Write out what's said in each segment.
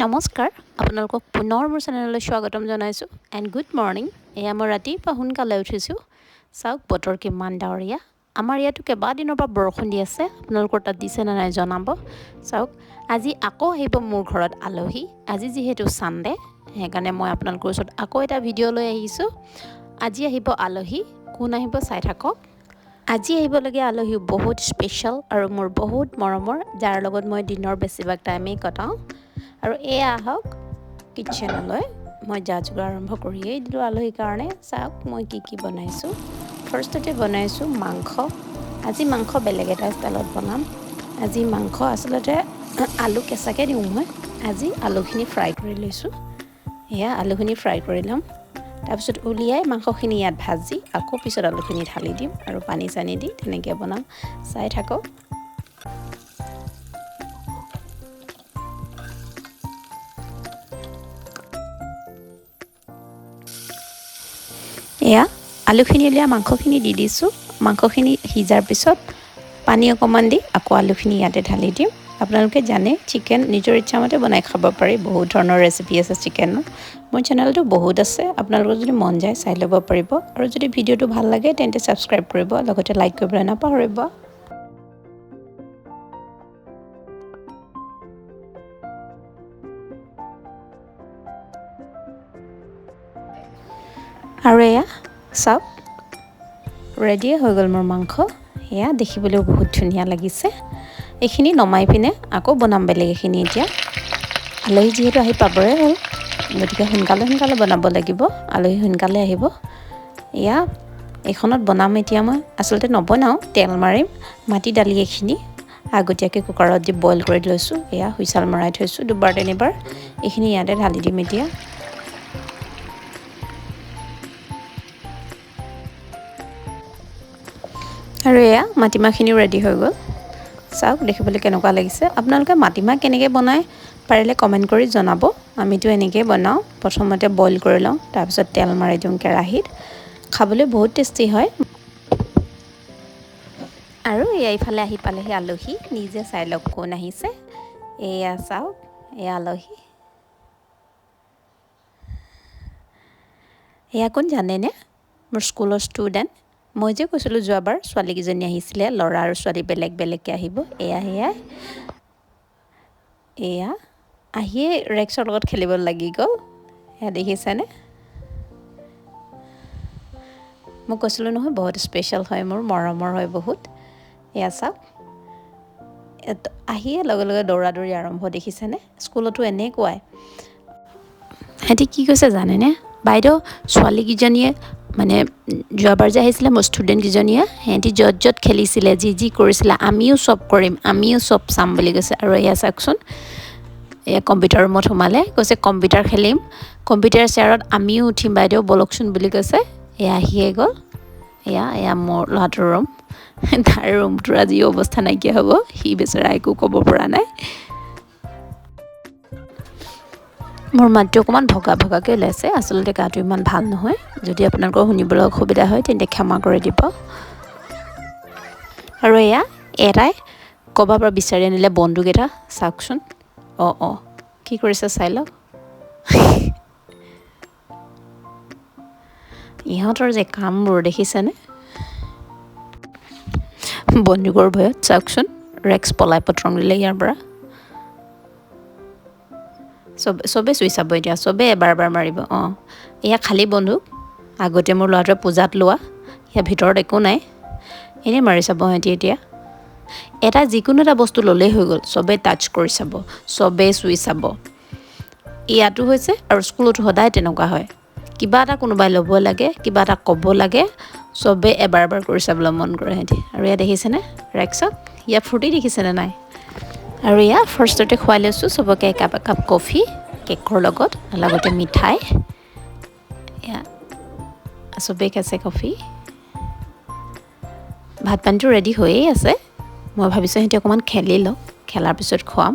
নমস্কাৰ আপোনালোকক পুনৰ মোৰ চেনেললৈ স্বাগতম জনাইছোঁ এণ্ড গুড মৰ্ণিং। এয়া মই ৰাতিপুৱা সোনকালে উঠিছোঁ। চাওক বতৰ কিমান ডাৱৰীয়া। আমাৰ ইয়াতো কেইবাদিনৰ পৰা বৰষুণ দি আছে। আপোনালোকৰ তাত দিছে নে নাই জনাব। চাওক আজি আকৌ আহিব মোৰ ঘৰত আলহী। আজি যিহেতু ছানডে সেইকাৰণে মই আপোনালোকৰ ওচৰত আকৌ এটা ভিডিঅ' লৈ আহিছোঁ। আজি আহিব আলহী। কোন আহিব চাই থাকক। আজি আহিবলগীয়া আলহী বহুত স্পেচিয়েল আৰু মোৰ বহুত মৰমৰ, যাৰ লগত মই দিনৰ বেছিভাগ টাইমেই কটাওঁ। আৰু এয়া আহক কিটচেনলৈ। মই যা যোগাৰ আৰম্ভ কৰিয়েই দিলোঁ আলহীৰ কাৰণে। চাওক মই কি বনাইছোঁ। ফাৰ্ষ্টতে বনাইছোঁ মাংস। আজি মাংস বেলেগ এটা ষ্টাইলত বনাম। আজি মাংস আচলতে আলু কেঁচাকৈ দিওঁ মই। আজি আলুখিনি ফ্ৰাই কৰি লৈছোঁ। এয়া আলুখিনি ফ্ৰাই কৰি ল'ম। তাৰপিছত উলিয়াই মাংসখিনি ইয়াত ভাজি আকৌ পিছত আলুখিনি ঢালি দিম আৰু পানী চানি দি তেনেকৈ বনাম। চাই থাকক। এয়া আলুখিনি উলিয়াই মাংসখিনি দি দিছোঁ। মাংসখিনি সিজাৰ পিছত পানী অকণমান দি আকৌ আলুখিনি ইয়াতে ঢালি দিম। আপোনালোকে জানে চিকেন নিজৰ ইচ্ছামতে বনাই খাব পাৰি। বহুত ধৰণৰ ৰেচিপি আছে চিকেনৰ। মোৰ চেনেলটো বহুত আছে। আপোনালোকৰ যদি মন যায় চাই ল'ব পাৰিব। আৰু যদি ভিডিঅ'টো ভাল লাগে তেন্তে ছাবস্ক্ৰাইব কৰিব, লগতে লাইক কৰিবলৈ নাপাহৰিব। আৰু এয়া চাওক ৰেডিয়ে হৈ গ'ল মোৰ মাংস। এয়া দেখিবলৈও বহুত ধুনীয়া লাগিছে। এইখিনি নমাই পিনে আকৌ বনাম বেলেগ এখিনি। এতিয়া আলহী যিহেতু আহি পাবৰে হ'ল, গতিকে সোনকালে বনাব লাগিব। আলহী সোনকালে আহিব। এয়া এইখনত বনাম এতিয়া মই। আচলতে নবনাওঁ, তেল মাৰিম। মাটি দালি এইখিনি আগতীয়াকৈ কুকাৰত দি বইল কৰি লৈছোঁ। এয়া হুইচেল মৰাই থৈছোঁ দুবাৰ তিনিবাৰ। এইখিনি ইয়াতে ঢালি দিম এতিয়া। আৰু এয়া মাটিমাহখিনিও ৰেডি হৈ গ'ল। চাওক দেখিবলৈ কেনেকুৱা লাগিছে। আপোনালোকে মাটিমাহ কেনেকৈ বনায় পাৰিলে কমেণ্ট কৰি জনাব। আমিতো এনেকৈয়ে বনাওঁ। প্ৰথমতে বইল কৰি লওঁ, তাৰপিছত তেল মাৰি দিওঁ কেৰাহীত। খাবলৈ বহুত টেষ্টি হয়। আৰু এয়া ইফালে আহি পালেহি আলহী। নিজে চাই লওক কোন আহিছে। এয়া চাওক এয়া আলহী। এয়া কোন জানেনে? মোৰ স্কুলৰ ষ্টুডেণ্ট। মই যে কৈছিলোঁ যোৱাবাৰ ছোৱালীকেইজনী আহিছিলে, ল'ৰা আৰু ছোৱালী বেলেগ বেলেগকৈ আহিব। সেয়াই এয়া আহিয়ে ৰেক্সৰ লগত খেলিব লাগি গ'ল। এয়া দেখিছেনে? মই কৈছিলোঁ নহয় বহুত স্পেচিয়েল হয়, মোৰ মৰমৰ হয় বহুত। এয়া চাওক আহিয়ে লগে লগে দৌৰা দৌৰি আৰম্ভ। দেখিছেনে? স্কুলতো এনেকুৱাই। সিহঁতি কি কৈছে জানেনে? বাইদেউ ছোৱালীকেইজনীয়ে মানে যোৱাবাৰ যে আহিছিলে মোৰ ষ্টুডেণ্টকেইজনীয়ে, সিহঁতি য'ত খেলিছিলে, যি কৰিছিলে, আমিও চব কৰিম, আমিও চব চাম বুলি কৈছে। আৰু এয়া চাওকচোন, এয়া কম্পিউটাৰ ৰুমত সোমালে। কৈছে কম্পিউটাৰ খেলিম, কম্পিউটাৰ চেয়াৰত আমিও উঠিম বাইদেউ বলকচোন বুলি কৈছে। এয়া আহিয়ে গ'ল। এয়া মোৰ ল'ৰাটোৰ ৰুম। তাৰ ৰুমটোৰ আজি অৱস্থা নাইকিয়া হ'ব। সি বেচেৰা একো ক'ব পৰা নাই। মোৰ মাতটো অকণমান ভগাকৈ ওলাইছে। আচলতে গাটো ইমান ভাল নহয়। যদি আপোনালোকৰ শুনিবলৈ অসুবিধা হয় তেন্তে ক্ষমা কৰি দিব। আৰু এটাই ক'ৰবাৰ পৰা বিচাৰি আনিলে বন্দুক এটা। চাওকচোন। অঁ কি কৰিছে চাই লওক। ইহঁতৰ যে কামবোৰ দেখিছেনে? বন্দুকৰ ভয়ত চাওকচোন ৰেক্স পলাই পত্ৰং দিলে ইয়াৰ পৰা। চবেই চুই চাব এতিয়া। চবেই এবাৰ মাৰিব। এয়া খালী বন্দুক। আগতে মোৰ ল'ৰাটোৱে পূজাত লোৱা। ইয়াৰ ভিতৰত একো নাই। এনেই মাৰি চাব সিহঁতি এতিয়া। এটা যিকোনো এটা বস্তু ল'লেই হৈ গ'ল। চবেই টাচ কৰি চাব, চবেই চুই চাব। ইয়াতো হৈছে আৰু স্কুলতো সদায় তেনেকুৱা হয়। কিবা এটা কোনোবাই ল'ব লাগে, কিবা এটা ক'ব লাগে, চবেই এবাৰ কৰি চাবলৈ মন কৰে সিহঁতি। আৰু ইয়াত দেখিছেনে ৰেক্সত? ইয়াত ফূৰ্তি দেখিছেনে নাই? আৰু ফাৰ্ষ্টতে খুৱাই লৈছোঁ চবকে একাপ কফি কেকৰ লগতে মিঠাই। এয়া চবেই খাইছে কফি। ভাত পানীটো ৰেডি হৈয়ে আছে। মই ভাবিছোঁ সিহঁতি অকণমান খেলি লওক, খেলাৰ পিছত খুৱাম।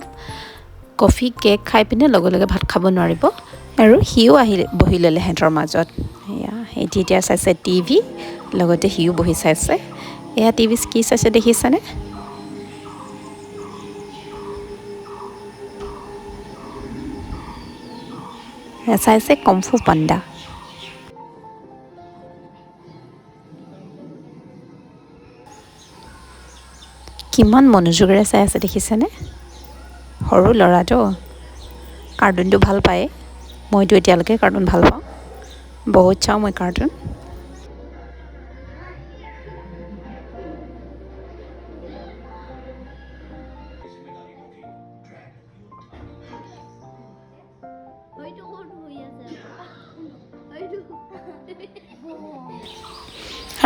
কফি কেক খাই পিনে লগে ভাত খাব নোৱাৰিব। আৰু সিও বহি ল'লে সিহঁতৰ মাজত। সিহঁতি এতিয়া চাইছে টিভি, লগতে সিও বহি চাইছে। এয়া টিভি কি চাইছে দেখিছেনে? চাইছে কমফু পাণ্ডা। কিমান মনোযোগেৰে চাই আছে দেখিছেনে? সৰু ল'ৰাটো কাৰ্টুনটো ভাল পায়। মইতো এতিয়ালৈকে কাৰ্টুন ভাল পাওঁ, বহুত চাওঁ মই কাৰ্টুন।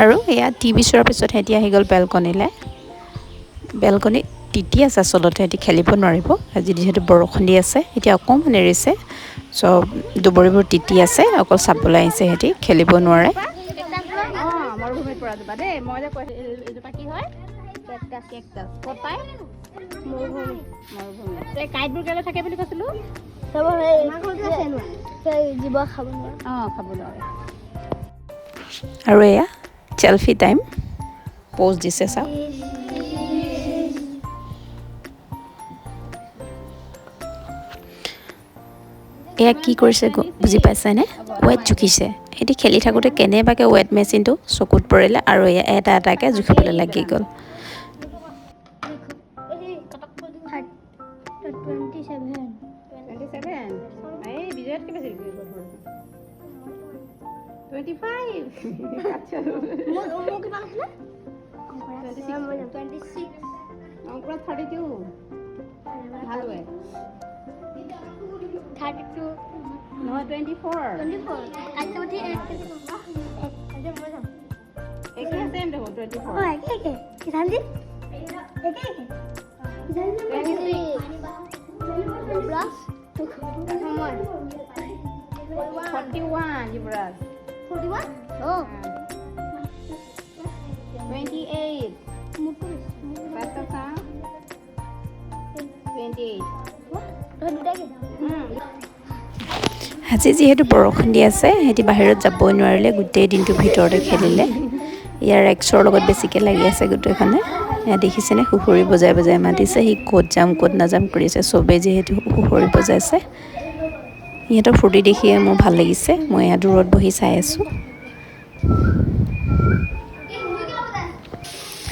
আৰু এয়া টিভি চোৱাৰ পিছত সিহঁতি আহি গ'ল বেলকনিলৈ। বেলকনিত তিতি আছে আচলতে, সিহঁতি খেলিব নোৱাৰিব আজি যিহেতু বৰষুণ দি আছে। এতিয়া অকণমান এৰিছে, চব দুবৰিবোৰ তিতি আছে, অকল চাবলৈ আহিছে, সিহঁতি খেলিব নোৱাৰে। মৰুভূমিত পৰা জোপা দেই, মই যে কৈছোঁ এইজোপা কি হয়? কেকটাছ। ক'ত পায়? মৰুভূমি। এই কাঁইটবোৰ কেলৈ থাকে বুলি কৈছিলোঁ? জীৱ খাব নোৱাৰে। অঁ, খাব নোৱাৰে। আৰু এয়া চেলফি টাইম, প'জ দিছে চাওক। এয়া কি কৰিছে বুজি পাইছেনে? ৱেট জুখিছে। সিহঁতি খেলি থাকোঁতে কেনেবাকৈ ৱেট মেচিনটো চকুত পৰিলে আৰু এয়া এটা এটাকৈ জুখিবলৈ লাগি গ'ল। 27? এই বিজয়তকৈ বেছি জুখিব ধৰ। 25? আচ্ছা। অংকুৰত 32। ভাল ৱেট। 32 নহয় 24। একে চেম দেখোন 24। কিজানি 41 যুৱৰাজ। 41? Oh. 28. Basta ka? 28. আজি যিহেতু বৰষুণ দি আছে, সিহঁতি বাহিৰত যাবই নোৱাৰিলে, গোটেই দিনটো ভিতৰতে খেলিলে। ইয়াৰ এক্সৰ লগত বেছিকৈ লাগি আছে গোটেইখনে। এয়া দেখিছেনে, সুখুৰি বজাই বজাই মাতিছে, সি ক'ত যাম ক'ত নাযাম কৰিছে। চবেই যিহেতু সুখুৰি বজাইছে, সিহঁতৰ ফূৰ্তি দেখিয়ে মোৰ ভাল লাগিছে। মই এয়া দূৰত বহি চাই আছোঁ।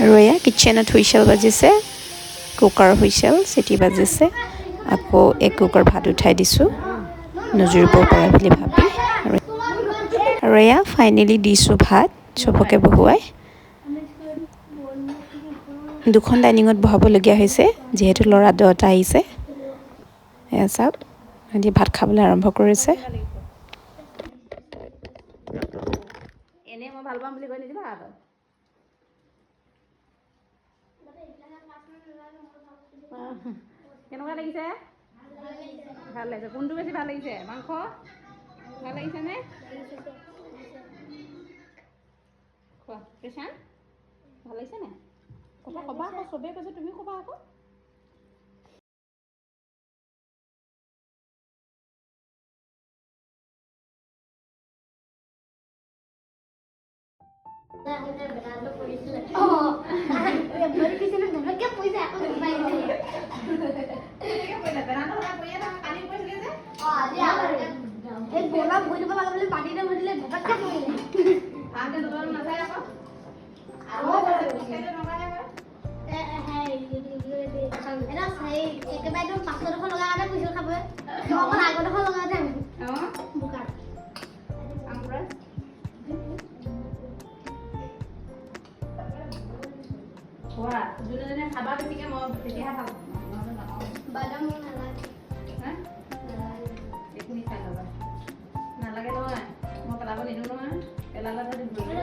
আৰু এয়া কিটচেনত হুইচেল বাজিছে, কুকাৰ হুইচেল চিটি বাজিছে। আকৌ এক কুকাৰ ভাত উঠাই দিছোঁ, নজুৰিব পাৰে বুলি ভাবি। আৰু এয়া ফাইনেলি দিছোঁ ভাত চবকে বহুৱাই। দুখন ডাইনিঙত বহাবলগীয়া হৈছে যিহেতু ল'ৰা দুটা আহিছে। এয়া চাওক, সিহঁতি ভাত খাবলৈ আৰম্ভ কৰিছে। এনেই মই ভাল পাম বুলি কৈ নিদিবা আকৌ। কেনেকুৱা লাগিছে? ভাল লাগিছে। কোনটো বেছি ভাল লাগিছে? মাংস ভাল লাগিছেনে? খোৱা কৃষ্ণ, ভাল লাগিছে নে? কথা ক'বা আকৌ, চবেই কৈছে তুমি ক'বা আকৌ। খোৱা যোনে যোনে খাবা বেছিকৈ, মই তেতিয়াহে ভাল পাম। বাদাম নালাগে। এইখিনি খাই ল'বা। নালাগে নহয়, মই পেলাব নিদিওঁ নহয়। পেলালে তাতে ধৰি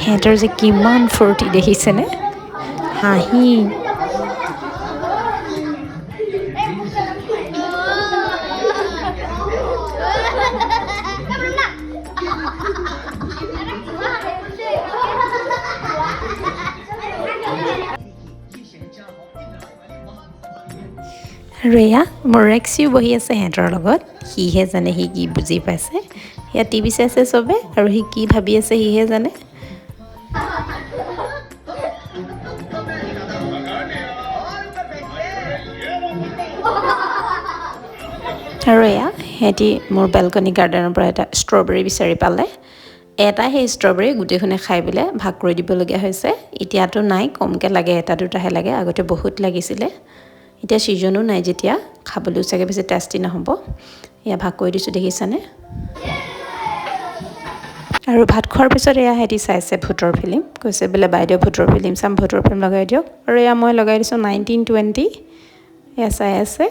সিহঁতৰ যে কিমান ফূৰ্তি দেখিছেনে? হাঁহি আৰু এয়া মোৰ ৰেক্সিও বহি আছে সিহঁতৰ লগত সিহে জানে সি কি বুজি পাইছে সেয়া টিভি চাইছে চবে আৰু সি কি ভাবি আছে সিহে জানে আৰু এয়া সিহঁতি মোৰ বেলকনি গাৰ্ডেনৰ পৰা এটা ষ্ট্ৰবেৰী বিচাৰি পালে এটা সেই ষ্ট্ৰবেৰী গোটেইখনে খাই পেলাই ভাগ কৰি দিবলগীয়া হৈছে এতিয়াতো নাই কমকৈ লাগে এটা দুটাহে লাগে আগতে বহুত লাগিছিলে এতিয়া ছিজনো নাই যেতিয়া খাবলৈও চাগে বেছি টেষ্টি নহ'ব এয়া ভাগ কৰি দিছোঁ দেখিছানে আৰু ভাত খোৱাৰ পিছত এয়া সিহঁতি চাইছে ভূতৰ ফিল্ম কৈছে বোলে বাইদেউ ভূতৰ ফিল্ম চাম ভূতৰ ফিল্ম লগাই দিয়ক আৰু এয়া মই লগাই দিছোঁ 1920 এয়া চাই আছে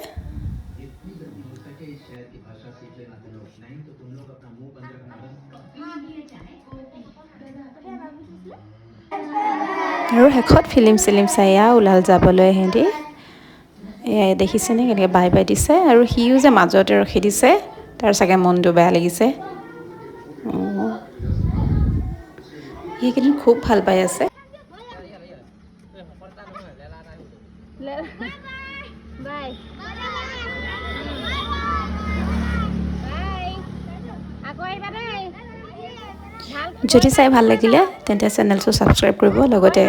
আৰু শেষত ফিল্ম চিলিম চাই ওলাল যাবলৈ সিহঁতি এয়া দেখিছেনে কেনেকৈ বাই বাই দিছে আৰু সিও যে মাজতে ৰখি দিছে তাৰ চাগে মনটো বেয়া লাগিছে সেইকেইদিন খুব ভাল পাই আছে বাই আকৌ আহিবা দেই যদি চাই ভাল লাগিলে তেন্তে চেনেলটো ছাবস্ক্ৰাইব কৰিব লগতে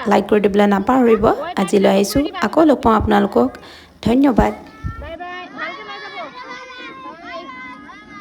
লাইক কৰি দিবলৈ নাপাহৰিব আজিলৈ আহিছোঁ আকৌ লগ পাওঁ আপোনালোকক ধন্যবাদ